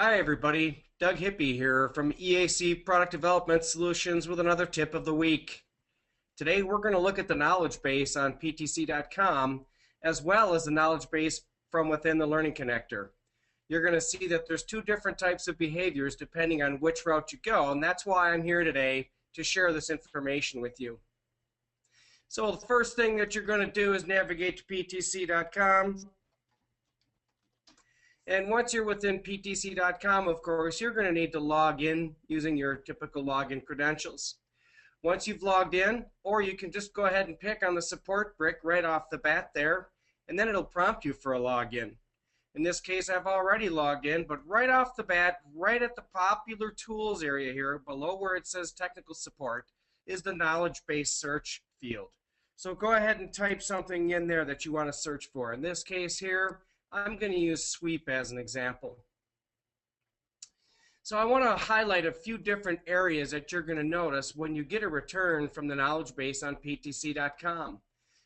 Hi everybody, Doug Hippie here from EAC Product Development Solutions with another tip of the week. Today we're going to look at the knowledge base on PTC.com as well as the knowledge base from within the LearningConnector. You're going to see that there's two different types of behaviors depending on which route you go, and that's why I'm here today to share this information with you. So the first thing that you're going to do is navigate to PTC.com. And once you're within PTC.com, of course, you're going to need to log in using your typical login credentials. Once you've logged in, or you can just go ahead and pick on the support brick right off the bat there, and then it'll prompt you for a login. In this case, I've already logged in, but right off the bat, right at the popular tools area here, below where it says technical support, is the knowledge base search field. So go ahead and type something in there that you want to search for. In this case here, I'm going to use sweep as an example. So I want to highlight a few different areas that you're going to notice when you get a return from the knowledge base on PTC.com.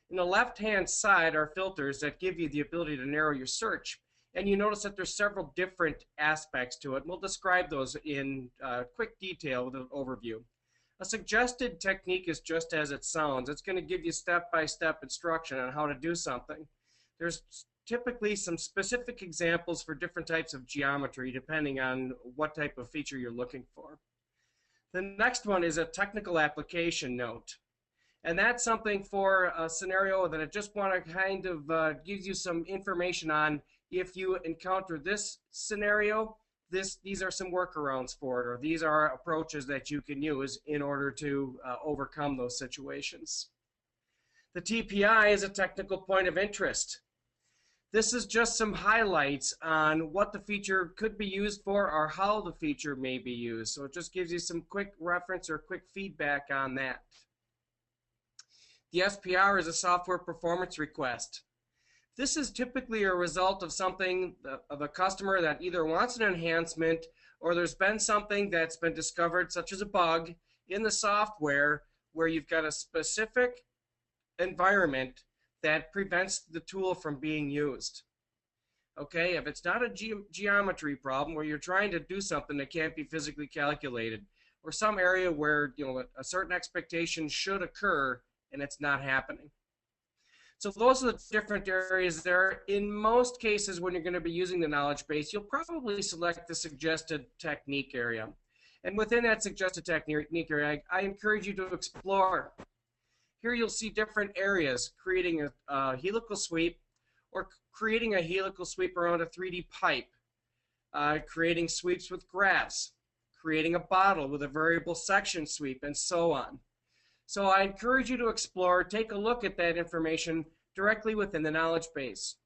In the left-hand side are filters that give you the ability to narrow your search. And you notice that there's several different aspects to it. And we'll describe those in quick detail with an overview. A suggested technique is just as it sounds. It's going to give you step-by-step instruction on how to do something. There's typically some specific examples for different types of geometry depending on what type of feature you're looking for. The next one is a technical application note. And that's something for a scenario that I just want to kind of give you some information on. If you encounter this scenario, these are some workarounds for it, or these are approaches that you can use in order to overcome those situations. The TPI is a technical point of interest. This is just some highlights on what the feature could be used for or how the feature may be used. So it just gives you some quick reference or quick feedback on that. The SPR is a software performance request. This is typically a result of something of a customer that either wants an enhancement or there's been something that's been discovered, such as a bug in the software where you've got a specific environment that prevents the tool from being used. Okay, if it's not a geometry problem where you're trying to do something that can't be physically calculated, or some area where a certain expectation should occur and it's not happening. So those are the different areas there. In most cases, when you're going to be using the knowledge base, you'll probably select the suggested technique area. And within that suggested technique area, I encourage you to explore. Here you'll see different areas, creating a helical sweep, or creating a helical sweep around a 3D pipe, creating sweeps with graphs, creating a bottle with a variable section sweep, and so on. So I encourage you to explore, take a look at that information directly within the knowledge base.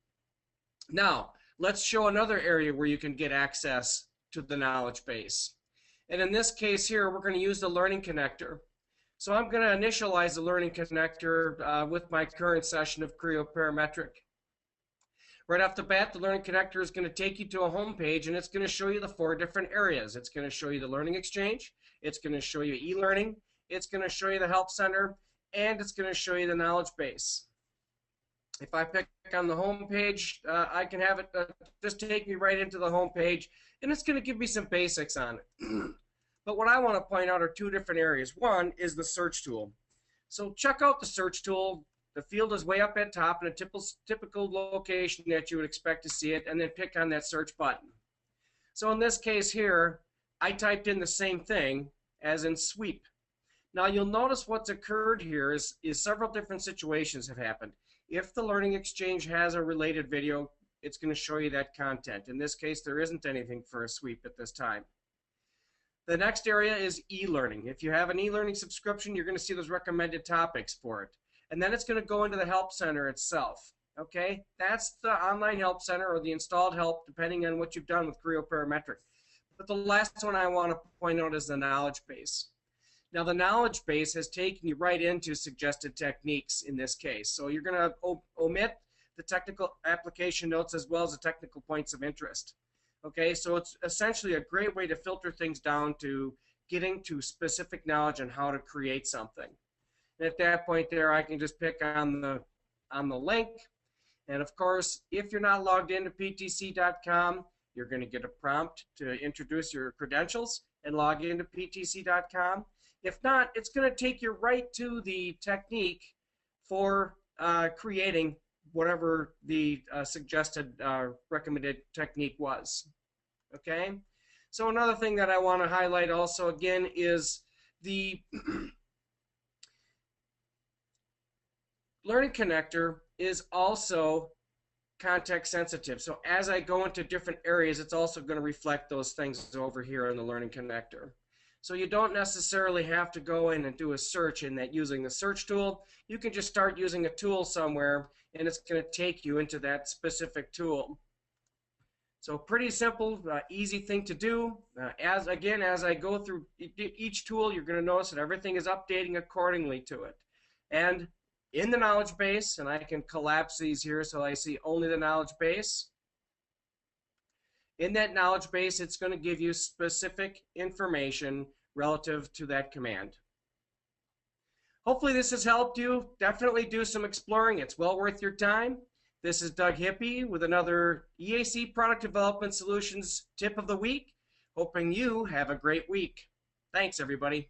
Now, let's show another area where you can get access to the knowledge base. And in this case here, we're going to use the LearningConnector. So I'm going to initialize the LearningConnector with my current session of Creo Parametric. Right off the bat, the LearningConnector is going to take you to a home page, and it's going to show you the 4 different areas. It's going to show you the Learning Exchange, it's going to show you e-learning, it's going to show you the Help Center, and it's going to show you the knowledge base. If I pick on the home page, I can have it just take me right into the home page, and it's going to give me some basics on it. But what I want to point out are 2 different areas. One is the search tool. So check out the search tool. The field is way up at top in a typical location that you would expect to see it, and then pick on that search button. So in this case here, I typed in the same thing as in sweep. Now you'll notice what's occurred here is several different situations have happened. If the Learning Exchange has a related video, it's going to show you that content. In this case, there isn't anything for a sweep at this time. The next area is e-learning. If you have an e-learning subscription, you're going to see those recommended topics for it. And then it's going to go into the Help Center itself. Okay, that's the online Help Center or the installed help, depending on what you've done with Creo Parametric. But the last one I want to point out is the knowledge base. Now the knowledge base has taken you right into suggested techniques in this case. So you're going to omit the technical application notes as well as the technical points of interest. Okay, so it's essentially a great way to filter things down to getting to specific knowledge on how to create something. And at that point there, I can just pick on the link. And of course, if you're not logged into PTC.com, You're going to get a prompt to introduce your credentials and log into PTC.com. If not, it's going to take you right to the technique for creating whatever the suggested recommended technique was. Okay? So another thing that I want to highlight also again is the LearningConnector is also context sensitive. So as I go into different areas, it's also going to reflect those things over here in the LearningConnector. So you don't necessarily have to go in and do a search in that using the search tool. You can just start using a tool somewhere and it's going to take you into that specific tool. So pretty simple, easy thing to do. As I go through each tool, you're going to notice that everything is updating accordingly to it. And in the knowledge base, and I can collapse these here so I see only the knowledge base. In that knowledge base, it's going to give you specific information relative to that command. Hopefully this has helped you. Definitely do some exploring. It's well worth your time. This is Doug Hippie with another EAC Product Development Solutions Tip of the Week. Hoping you have a great week. Thanks, everybody.